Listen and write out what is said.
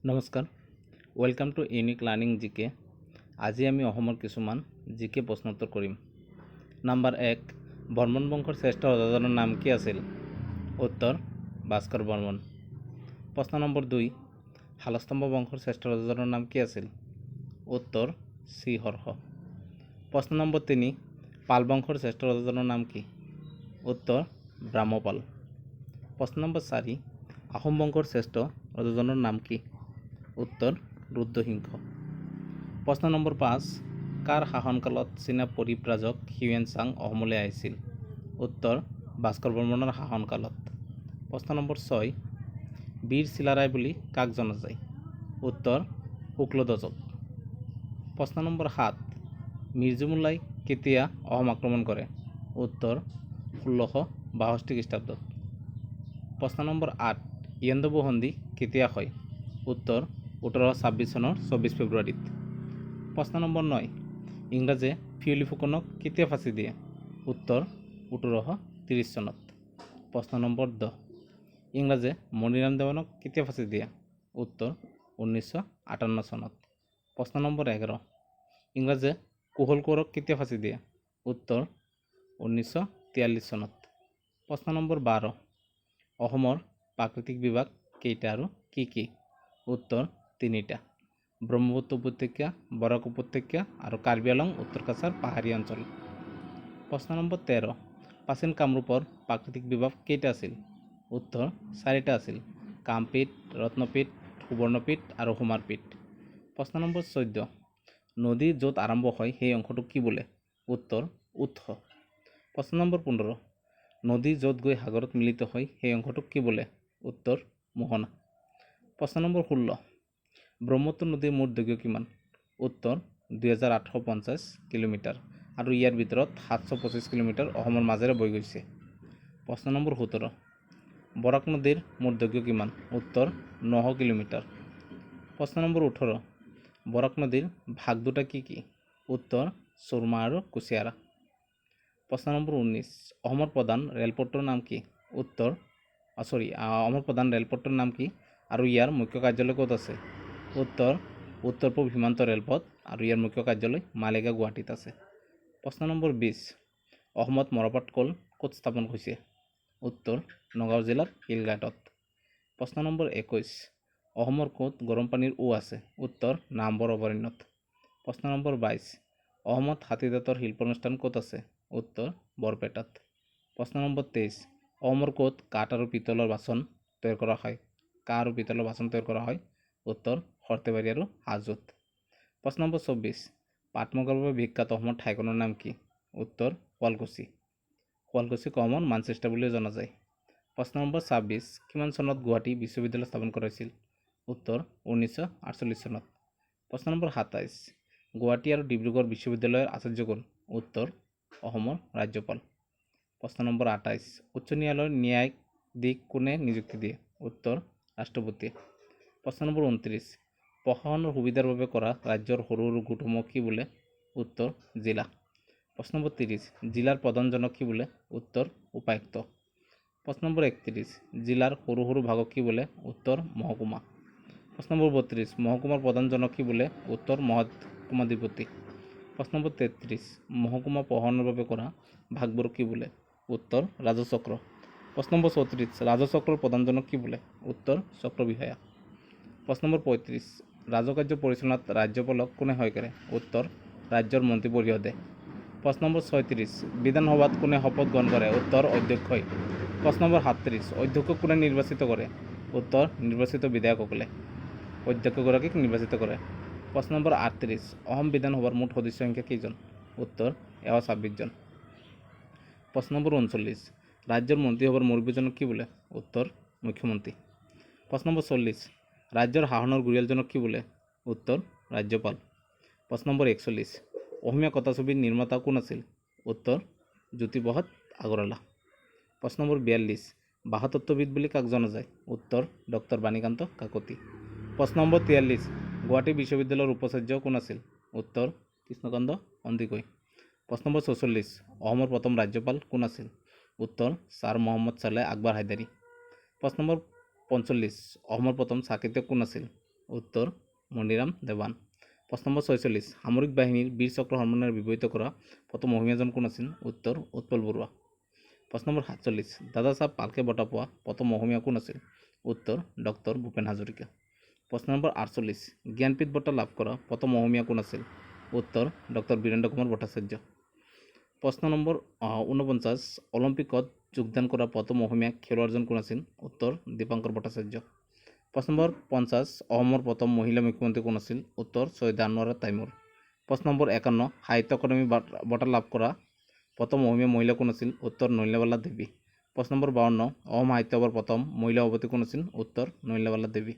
নমস্কাৰ, welcome to unique learning জিকে। আজি আমি অসমৰ কিছুমান জিকে প্ৰশ্নোত্তৰ কৰিম। নাম্বাৰ 1, বৰ্মন বংশৰ শ্ৰেষ্ঠ ৰজাজনৰ নাম কি আছিল? উত্তৰ ভাস্কৰ বৰ্মন। প্ৰশ্ন নম্বৰ 2, শালস্তম্ভ বংশৰ শ্ৰেষ্ঠ ৰজাজনৰ নাম কি আছিল? উত্তৰ শ্ৰীহৰ্ষ। প্ৰশ্ন নম্বৰ 3, পাল বংশৰ শ্ৰেষ্ঠ ৰজাজনৰ নাম কি? উত্তৰ ব্ৰাহ্মপাল। প্ৰশ্ন নম্বৰ 4, আহোম বংশৰ শ্ৰেষ্ঠ ৰজাজনৰ নাম কি? উত্তৰ ৰুদ্ৰসিংহ। প্ৰশ্ন নম্বৰ 5, কাৰ শাসনকালত চীনা পৰিব্ৰাজক হিউৱেন চাং অসমলৈ আহিছিল? উত্তৰ ভাস্কৰ বৰ্মনৰ শাসনকালত। প্ৰশ্ন নম্বৰ 6, বীৰ চিলাৰায় বুলি কাক জনা যায়? উত্তৰ শুক্লধ্বজক। প্ৰশ্ন নম্বৰ 7, মিৰ্জুমুল্লাই কেতিয়া অসম আক্ৰমণ কৰে? উত্তৰ 1662 খ্ৰীষ্টাব্দত। প্ৰশ্ন নম্বৰ 8, ইয়ন্দবু সন্ধি কেতিয়া হয়? উত্তৰ 1826 চনৰ 24 ফেব্ৰুৱাৰীত। প্ৰশ্ন নম্বৰ 9, ইংৰাজে পিয়লি ফুকনক কেতিয়া ফাঁচি দিয়ে? উত্তৰ 1830 চনত। প্ৰশ্ন নম্বৰ 10, ইংৰাজে মণিৰাম দেৱানক কেতিয়া ফাঁচি দিয়ে? উত্তৰ 1958 চনত। প্ৰশ্ন নম্বৰ 11, ইংৰাজে কুশল কোঁৱৰক কেতিয়া ফাঁচি দিয়ে? উত্তৰ 1943 চনত। প্ৰশ্ন নম্বৰ 12, অসমৰ প্ৰাকৃতিক বিভাগ কেইটা আৰু কি কি? উত্তৰ 3টা, ব্ৰহ্মপুত্ৰ উপত্যকা, বৰাক উপত্যকা আৰু কাৰ্বি আংলং উত্তৰ কাছাৰ পাহাৰীয়া অঞ্চল। প্ৰশ্ন নম্বৰ 13, প্ৰাচীন কামৰূপৰ প্ৰাকৃতিক বিভাগ কেইটা আছিল? উত্তৰ 4টা আছিল, কামপীঠ, ৰত্নপীঠ, সুবৰ্ণপীঠ আৰু সুমাৰপীঠ। প্ৰশ্ন নম্বৰ 14, নদী য'ত আৰম্ভ হয় সেই অংশটোক কি বোলে? উত্তৰ উৎস। প্ৰশ্ন নম্বৰ 15, নদী য'ত গৈ সাগৰত মিলিত হয় সেই অংশটোক কি বোলে? উত্তৰ মোহনা। প্ৰশ্ন নম্বৰ 16, ব্ৰহ্মপুত্ৰ নদীৰ মুঠ দৈৰ্ঘ্য কিমান? উত্তৰ 2850 কিলোমিটাৰ আৰু ইয়াৰ ভিতৰত 725 কিলোমিটাৰ অসমৰ মাজেৰে বৈ গৈছে। প্ৰশ্ন নম্বৰ 17, বৰাক নদীৰ মুঠ দৈৰ্ঘ্য কিমান? উত্তৰ 900 কিলোমিটাৰ। প্ৰশ্ন নম্বৰ 18, বৰাক নদীৰ ভাগ দুটা কি কি? উত্তৰ চুৰমা আৰু কুচিয়াৰা। প্ৰশ্ন নম্বৰ 19, অসমৰ প্ৰধান ৰেলপথটোৰ নাম কি? অসমৰ প্ৰধান ৰেলপথটোৰ নাম কি আৰু ইয়াৰ মুখ্য কাৰ্যালয় ক'ত আছে? উত্তৰ উত্তৰ পূব সীমান্ত ৰেলপথ আৰু ইয়াৰ মুখ্য কাৰ্যালয় মালিগাঁও গুৱাহাটীত আছে। প্ৰশ্ন নম্বৰ 20, অসমত মৰাপাট কল ক'ত স্থাপন হৈছে? উত্তৰ নগাঁও জিলাৰ শিলঘাটত। প্ৰশ্ন নম্বৰ 21, অসমৰ ক'ত গৰম পানীৰ আছে? উত্তৰ নামবৰ অভয়াৰণ্যত। প্ৰশ্ন নম্বৰ 22, অসমত হাতীদাঁতৰ শিল্পানুষ্ঠান ক'ত আছে? উত্তৰ বৰপেটাত। প্ৰশ্ন নম্বৰ 23, অসমৰ ক'ত কাঠ আৰু পিতলৰ বাচন তৈয়াৰ কৰা হয়? কাঁহ আৰু পিতলৰ বাচন তৈয়াৰ কৰা হয়? উত্তৰ সৰ্থেবাৰী আৰু হাজোত। প্ৰশ্ন নম্বৰ 24, পাট মুগাৰ বাবে বিখ্যাত অসমৰ ঠাইখনৰ নাম কি? উত্তৰ শুৱালকুছি। শুৱালকুছিক অসমৰ মানচেষ্টাৰ বুলিও জনা যায়। প্ৰশ্ন নম্বৰ 26, কিমান চনত গুৱাহাটী বিশ্ববিদ্যালয় স্থাপন কৰা হৈছিল? উত্তৰ 1948 চনত। প্ৰশ্ন নম্বৰ 27, গুৱাহাটী আৰু ডিব্ৰুগড় বিশ্ববিদ্যালয়ৰ আচাৰ্য কোন? উত্তৰ অসমৰ ৰাজ্যপাল। প্ৰশ্ন নম্বৰ 28, উচ্চ ন্যায়ালয়ৰ ন্যায়াধীশ কোনে নিযুক্তি দিয়ে? উত্তৰ ৰাষ্ট্ৰপতিয়ে। প্ৰশ্ন নম্বৰ 29, প্ৰশাসনৰ সুবিধাৰ বাবে কৰা ৰাজ্যৰ সৰু সৰু গোটসমূহক কি বোলে? উত্তৰ জিলা। প্ৰশ্ন নম্বৰ 30, জিলাৰ প্ৰধানজনক কি বোলে? উত্তৰ উপায়ুক্ত। প্ৰশ্ন নম্বৰ 31, জিলাৰ সৰু সৰু ভাগক কি বোলে? উত্তৰ মহকুমা। প্ৰশ্ন নম্বৰ 32, মহকুমাৰ প্ৰধানজনক কি বোলে? উত্তৰ মহকুমাধিপতি। প্ৰশ্ন নম্বৰ 33, মহকুমা প্ৰশাসনৰ বাবে কৰা ভাগবোৰক কি বোলে? উত্তৰ ৰাজচক্ৰ। প্ৰশ্ন নম্বৰ 34, ৰাজচক্ৰৰ প্ৰধানজনক কি বোলে? উত্তৰ চক্ৰ বিষয়া। প্ৰশ্ন নম্বৰ 35, ৰাজকাৰ্য পৰিচালনাত ৰাজ্যপালক কোনে সহায় কৰে? উত্তৰ ৰাজ্যৰ মন্ত্ৰী পৰিষদে। প্ৰশ্ন নম্বৰ 36, বিধানসভাত কোনে শপত গ্ৰহণ কৰে? উত্তৰ অধ্যক্ষই। প্ৰশ্ন নম্বৰ 37, অধ্যক্ষক কোনে নিৰ্বাচিত কৰে? উত্তৰ নিৰ্বাচিত বিধায়কসকলে অধ্যক্ষগৰাকীক নিৰ্বাচিত কৰে। প্ৰশ্ন নম্বৰ 38, অসম বিধানসভাৰ মুঠ সদস্যৰ সংখ্যা কেইজন? উত্তৰ 126 জন। প্ৰশ্ন নম্বৰ 39, ৰাজ্যৰ মন্ত্ৰীসভাৰ মুৰব্বীজনক কি বোলে? উত্তৰ মুখ্যমন্ত্ৰী। প্ৰশ্ন নম্বৰ 40, ৰাজ্যৰ শাসনৰ গুৰিয়ালজনক কি বোলে? উত্তৰ ৰাজ্যপাল। প্ৰশ্ন নম্বৰ 41, অসমীয়া কথাছবিৰ নিৰ্মাতা কোন আছিল? উত্তৰ জ্যোতিপ্ৰসাদ আগৰৱালা। প্ৰশ্ন নম্বৰ 42, ভাষাতত্ত্ববিদ বুলি কাক জনা যায়? উত্তৰ ডক্টৰ বাণীকান্ত কাকতি। প্ৰশ্ন নম্বৰ 43, গুৱাহাটী বিশ্ববিদ্যালয়ৰ উপাচাৰ্য কোন আছিল? উত্তৰ কৃষ্ণকান্ত সন্দিকৈ। প্ৰশ্ন নম্বৰ 44, অসমৰ প্ৰথম ৰাজ্যপাল কোন আছিল? উত্তৰ ছাৰ মহম্মদ ছালেহ আকবৰ হাইদাৰী। প্ৰশ্ন নম্বৰ 45, অসমৰ প্ৰথম চাহ খেতিয়ক কোন আছিল? উত্তৰ মনিৰাম দেৱান। প্ৰশ্ন নম্বৰ 46 সামৰিক বাহিনীৰ বীৰ চক্ৰ সন্মানেৰে বিভূষিত কৰা প্ৰথম মহিলাজন কোন আছিল? উত্তৰ উৎপল বৰুৱা। প্ৰশ্ন নম্বৰ 47 দাদা চাহাব ফাল্কে বঁটা পোৱা প্ৰথম অসমীয়া কোন আছিল? উত্তৰ ডক্টৰ ভূপেন হাজৰিকা। প্ৰশ্ন নম্বৰ 48 জ্ঞানপীঠ বঁটা লাভ কৰা প্ৰথম অসমীয়া কোন আছিল? উত্তৰ ডক্টৰ বীৰেন্দ্ৰ কুমাৰ ভট্টাচাৰ্য। প্ৰশ্ন নম্বৰ 49 অলিম্পিকত যোগদান কৰা প্ৰথম অসমীয়া খেলুৱৈজন কোন আছিল? উত্তৰ দীপাংকৰ ভট্টাচাৰ্য। প্ৰশ্ন নম্বৰ 50 অসমৰ প্ৰথম মহিলা মুখ্যমন্ত্ৰী কোন আছিল? উত্তৰ ছৈয়দা আনোৱাৰা তাইমুৰ। প্ৰশ্ন নম্বৰ 51 সাহিত্য একাডেমী বঁটা লাভ কৰা প্ৰথম অসমীয়া মহিলা কোন আছিল? উত্তৰ নলিনীবালা দেৱী। প্ৰশ্ন নম্বৰ 52 অসম সাহিত্য সভাৰ প্ৰথম মহিলা সভাপতি কোন আছিল? উত্তৰ নলিনীবালা দেৱী।